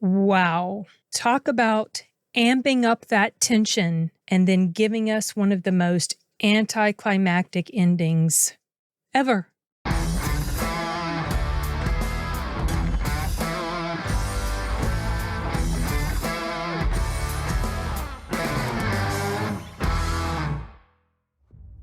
Wow. Talk about amping up that tension and then giving us one of the most anticlimactic endings ever.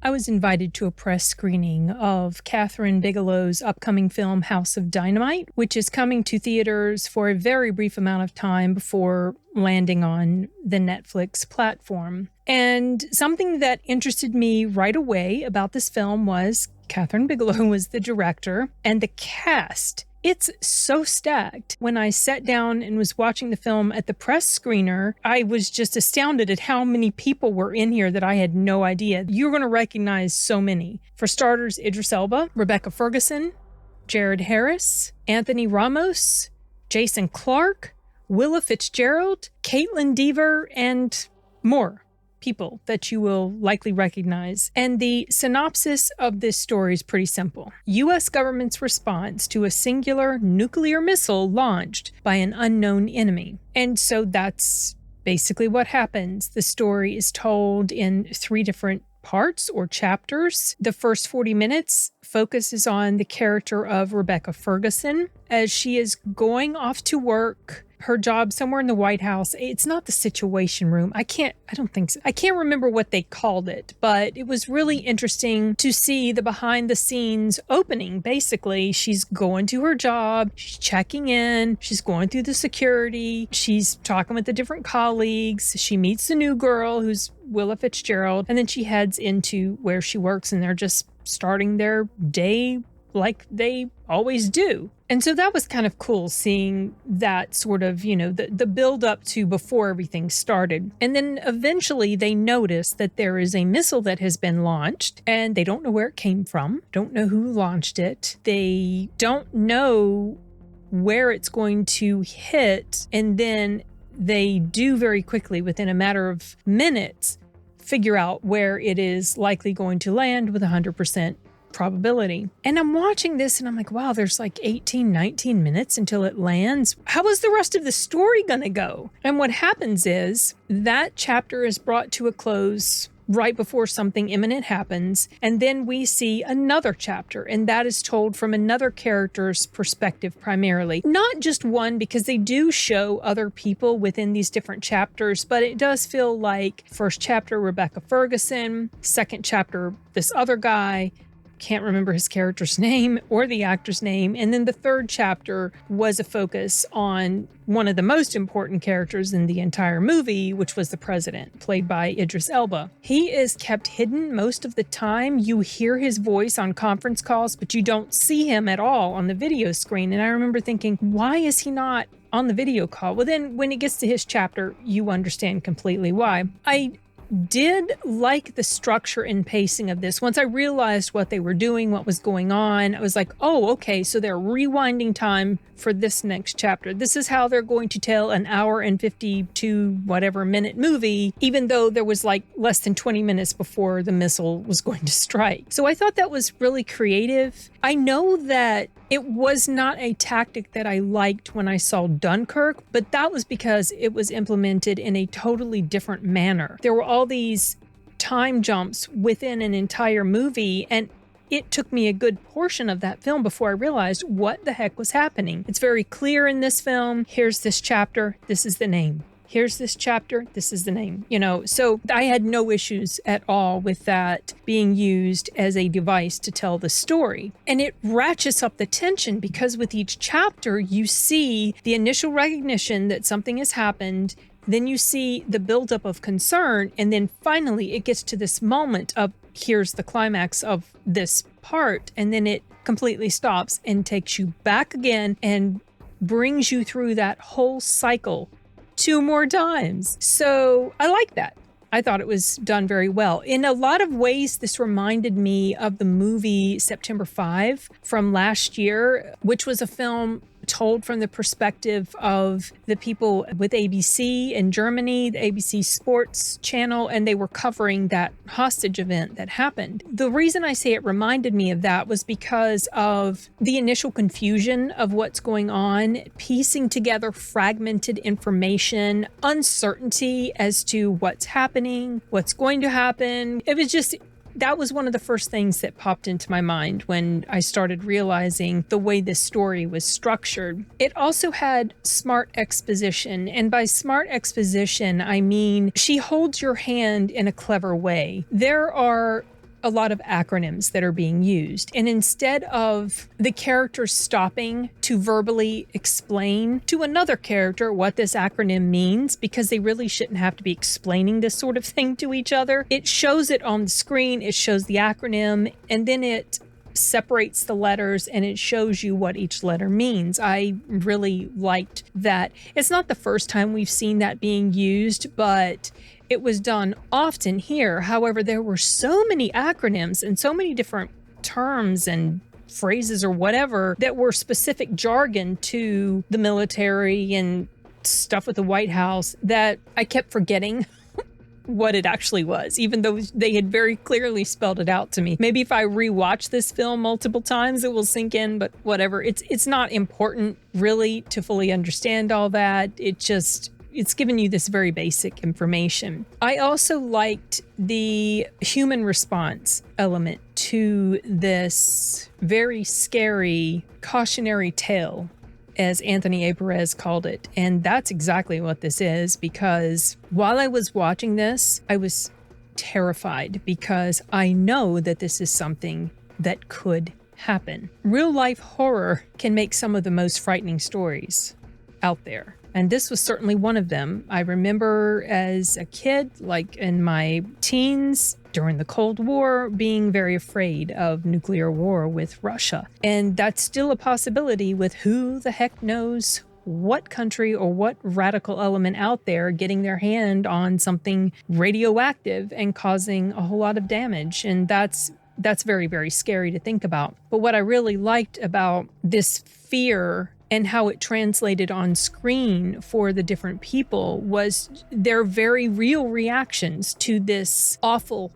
I was invited to a press screening of Kathryn Bigelow's upcoming film House of Dynamite, which is coming to theaters for a very brief amount of time before landing on the Netflix platform. And something that interested me right away about this film was Kathryn Bigelow was the director, and the cast. It's so stacked. When I sat down and was watching the film at the press screener, I was just astounded at how many people were in here that I had no idea. You're going to recognize so many. For starters, Idris Elba, Rebecca Ferguson, Jared Harris, Anthony Ramos, Jason Clarke, Willa Fitzgerald, Kaitlyn Dever, and more people that you will likely recognize. And the synopsis of this story is pretty simple. U.S. government's response to a singular nuclear missile launched by an unknown enemy. And so that's basically what happens. The story is told in 3 different parts or chapters. The first 40 minutes focuses on the character of Rebecca Ferguson as she is going off to work her job somewhere in the White House. It's not the Situation Room. I don't think so. I can't remember what they called it, but it was really interesting to see the behind the scenes opening. Basically, she's going to her job, she's checking in, she's going through the security, she's talking with the different colleagues, she meets the new girl who's Willa Fitzgerald, and then she heads into where she works, and they're just starting their day like they always do. And so that was kind of cool seeing that sort of, the build up to before everything started. And then eventually they notice that there is a missile that has been launched and they don't know where it came from, don't know who launched it. They don't know where it's going to hit. And then they do very quickly, within a matter of minutes, figure out where it is likely going to land with 100% probability. And I'm watching this and I'm like, wow, there's like 18, 19 minutes until it lands. How is the rest of the story going to go? And what happens is that chapter is brought to a close right before something imminent happens. And then we see another chapter, and that is told from another character's perspective primarily. Not just one, because they do show other people within these different chapters, but it does feel like first chapter, Rebecca Ferguson, second chapter, this other guy, can't remember his character's name or the actor's name. And then the third chapter was a focus on one of the most important characters in the entire movie, which was the president, played by Idris Elba. He is kept hidden most of the time. You hear his voice on conference calls, but you don't see him at all on the video screen. And I remember thinking, why is he not on the video call? Well, then when it gets to his chapter, you understand completely why. I did like the structure and pacing of this. Once I realized what they were doing, what was going on, I was like, oh, okay, so they're rewinding time for this next chapter. This is how they're going to tell an hour and 52 whatever minute movie, even though there was like less than 20 minutes before the missile was going to strike. So I thought that was really creative. I know that it was not a tactic that I liked when I saw Dunkirk, but that was because it was implemented in a totally different manner. There were all these time jumps within an entire movie, and it took me a good portion of that film before I realized what the heck was happening. It's very clear in this film. Here's this chapter. This is the name. Here's this chapter, this is the name, So I had no issues at all with that being used as a device to tell the story. And it ratchets up the tension because with each chapter, you see the initial recognition that something has happened. Then you see the buildup of concern. And then finally, it gets to this moment of here's the climax of this part. And then it completely stops and takes you back again and brings you through that whole cycle 2 more times. So I like that. I thought it was done very well. In a lot of ways, this reminded me of the movie September 5 from last year, which was a film told from the perspective of the people with ABC in Germany, the ABC Sports channel, and they were covering that hostage event that happened. The reason I say it reminded me of that was because of the initial confusion of what's going on, piecing together fragmented information, uncertainty as to what's happening, what's going to happen. That was one of the first things that popped into my mind when I started realizing the way this story was structured. It also had smart exposition, and by smart exposition, I mean she holds your hand in a clever way. There are a lot of acronyms that are being used, and instead of the characters stopping to verbally explain to another character what this acronym means, because they really shouldn't have to be explaining this sort of thing to each other, it shows it on the screen, it shows the acronym, and then it separates the letters and it shows you what each letter means. I really liked that. It's not the first time we've seen that being used, but it was done often here. However, there were so many acronyms and so many different terms and phrases or whatever that were specific jargon to the military and stuff with the White House that I kept forgetting what it actually was, even though they had very clearly spelled it out to me. Maybe if I rewatch this film multiple times, it will sink in, but whatever. It's not important really to fully understand all that. It's given you this very basic information. I also liked the human response element to this very scary cautionary tale, as Anthony A. Perez called it. And that's exactly what this is, because while I was watching this, I was terrified because I know that this is something that could happen. Real life horror can make some of the most frightening stories out there. And this was certainly one of them. I remember as a kid, like in my teens, during the Cold War, being very afraid of nuclear war with Russia. And that's still a possibility with who the heck knows what country or what radical element out there getting their hand on something radioactive and causing a whole lot of damage. And that's very, very scary to think about. But what I really liked about this fear and how it translated on screen for the different people was their very real reactions to this awful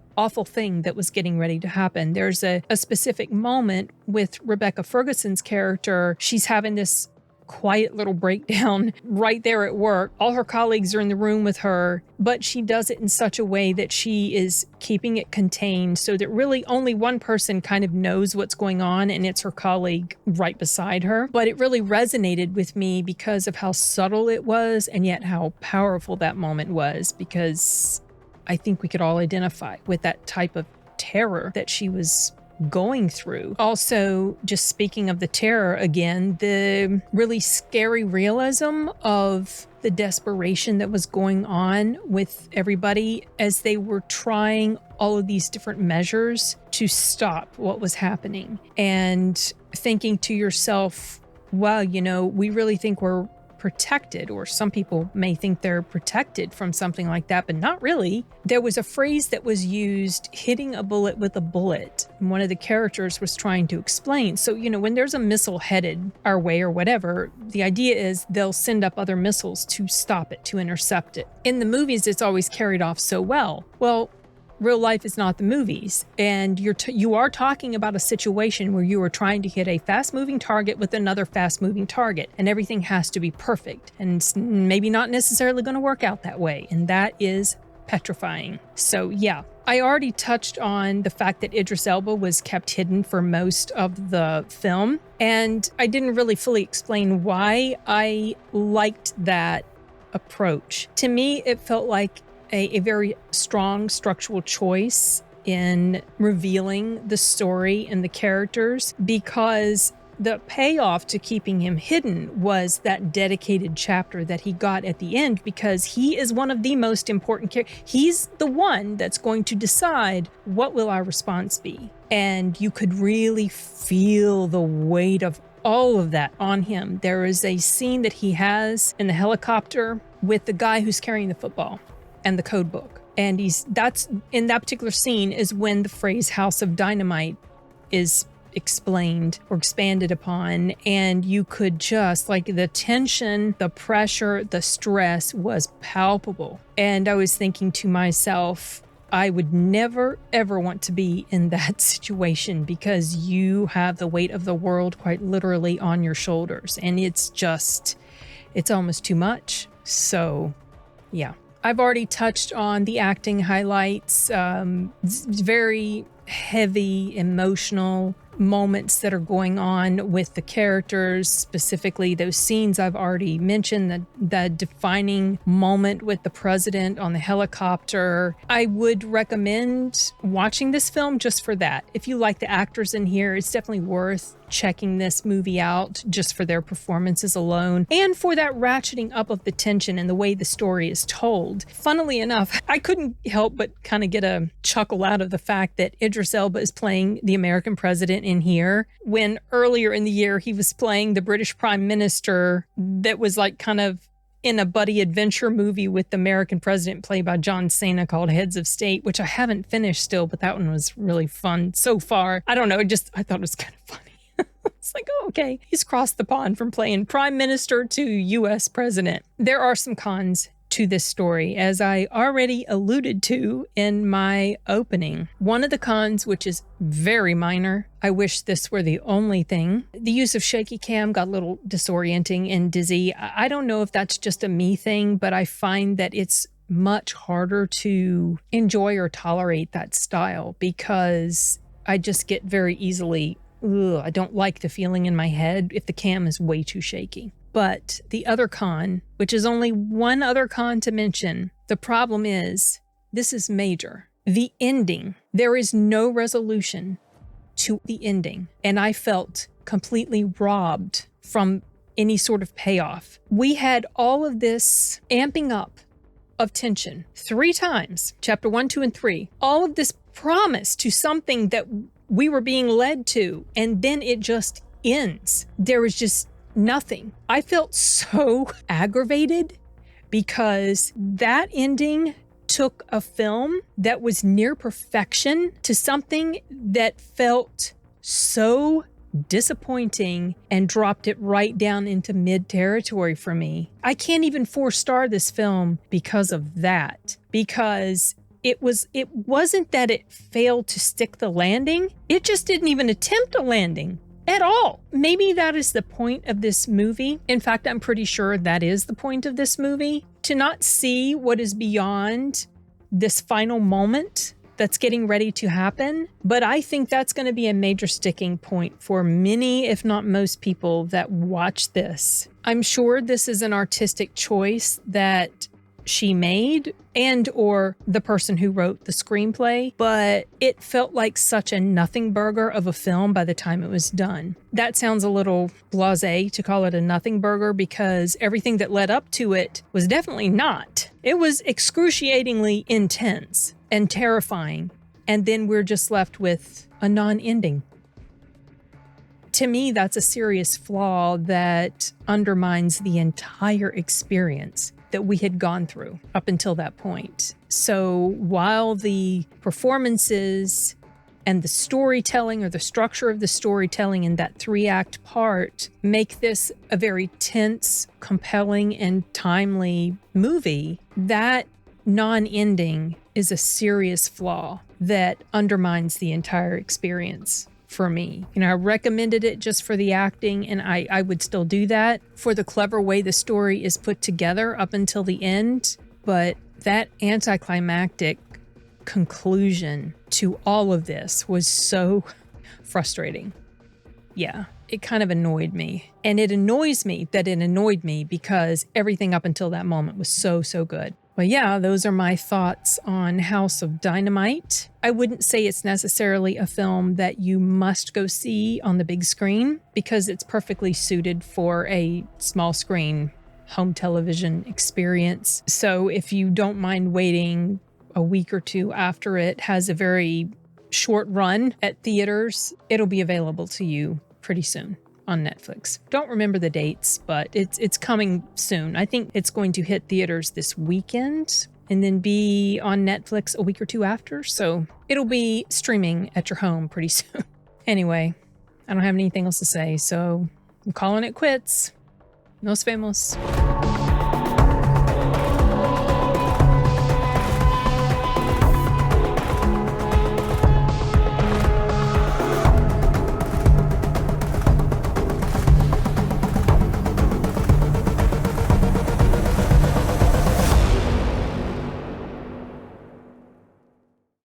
thing that was getting ready to happen. There's a specific moment with Rebecca Ferguson's character. She's having this quiet little breakdown right there at work. All her colleagues are in the room with her, but she does it in such a way that she is keeping it contained so that really only one person kind of knows what's going on, and it's her colleague right beside her. But it really resonated with me because of how subtle it was and yet how powerful that moment was, because I think we could all identify with that type of terror that she was going through. Also, just speaking of the terror again, the really scary realism of the desperation that was going on with everybody as they were trying all of these different measures to stop what was happening, and thinking to yourself, wow, we really think we're protected, or some people may think they're protected from something like that, but not really. There was a phrase that was used, hitting a bullet with a bullet, and one of the characters was trying to explain. So, when there's a missile headed our way or whatever, the idea is they'll send up other missiles to stop it, to intercept it. In the movies, it's always carried off so well. Well, real life is not the movies, and you are talking about a situation where you are trying to hit a fast-moving target with another fast-moving target, and everything has to be perfect, and it's maybe not necessarily going to work out that way, and that is petrifying. So yeah, I already touched on the fact that Idris Elba was kept hidden for most of the film, and I didn't really fully explain why I liked that approach. To me, it felt like a very strong structural choice in revealing the story and the characters, because the payoff to keeping him hidden was that dedicated chapter that he got at the end, because he is one of the most important characters. He's the one that's going to decide what will our response be. And you could really feel the weight of all of that on him. There is a scene that he has in the helicopter with the guy who's carrying the football and the code book. And that's in that particular scene is when the phrase House of Dynamite is explained or expanded upon, and you could just, like, the tension, the pressure, the stress was palpable. And I was thinking to myself, I would never, ever want to be in that situation, because you have the weight of the world quite literally on your shoulders. And it's almost too much. So, yeah. I've already touched on the acting highlights. Very heavy, emotional moments that are going on with the characters, specifically those scenes I've already mentioned, the defining moment with the president on the helicopter. I would recommend watching this film just for that. If you like the actors in here, it's definitely worth checking this movie out just for their performances alone, and for that ratcheting up of the tension and the way the story is told. Funnily enough, I couldn't help but kind of get a chuckle out of the fact that Idris Elba is playing the American president in here, when earlier in the year he was playing the British Prime Minister that was like kind of in a buddy adventure movie with the American president played by John Cena called Heads of State, which I haven't finished still, but that one was really fun so far. I don't know, I thought it was kind of funny. It's like, oh, okay, he's crossed the pond from playing prime minister to U.S. president. There are some cons to this story, as I already alluded to in my opening. One of the cons, which is very minor, I wish this were the only thing. The use of shaky cam got a little disorienting and dizzy. I don't know if that's just a me thing, but I find that it's much harder to enjoy or tolerate that style, because I just get very easily, I don't like the feeling in my head if the cam is way too shaky. But the other con, which is only one other con to mention, the problem is, this is major. The ending. There is no resolution to the ending, and I felt completely robbed from any sort of payoff. We had all of this amping up of tension 3 times, chapter 1, 2, and 3. All of this promise to something that we were being led to, and then it just ends. There was just nothing. I felt so aggravated, because that ending took a film that was near perfection to something that felt so disappointing and dropped it right down into mid territory for me. I can't even 4-star this film because of that, because it wasn't that it failed to stick the landing. It just didn't even attempt a landing at all. Maybe that is the point of this movie. In fact, I'm pretty sure that is the point of this movie, to not see what is beyond this final moment that's getting ready to happen. But I think that's going to be a major sticking point for many, if not most people that watch this. I'm sure this is an artistic choice that she made, and or the person who wrote the screenplay, but it felt like such a nothing burger of a film by the time it was done. That sounds a little blasé to call it a nothing burger, because everything that led up to it was definitely not. It was excruciatingly intense and terrifying, and then we're just left with a non-ending. To me, that's a serious flaw that undermines the entire experience that we had gone through up until that point. So while the performances and the storytelling, or the structure of the storytelling in that 3-act part, make this a very tense, compelling, and timely movie, that non-ending is a serious flaw that undermines the entire experience. For me, I recommended it just for the acting, and I would still do that for the clever way the story is put together up until the end. But that anticlimactic conclusion to all of this was so frustrating. Yeah, it kind of annoyed me. And it annoys me that it annoyed me, because everything up until that moment was so good. Well, yeah, those are my thoughts on House of Dynamite. I wouldn't say it's necessarily a film that you must go see on the big screen, because it's perfectly suited for a small screen home television experience. So if you don't mind waiting a week or 2 after it has a very short run at theaters, it'll be available to you pretty soon on Netflix. Don't remember the dates, but it's coming soon. I think it's going to hit theaters this weekend and then be on Netflix a week or 2 after. So it'll be streaming at your home pretty soon. Anyway, I don't have anything else to say, so I'm calling it quits. Nos vemos.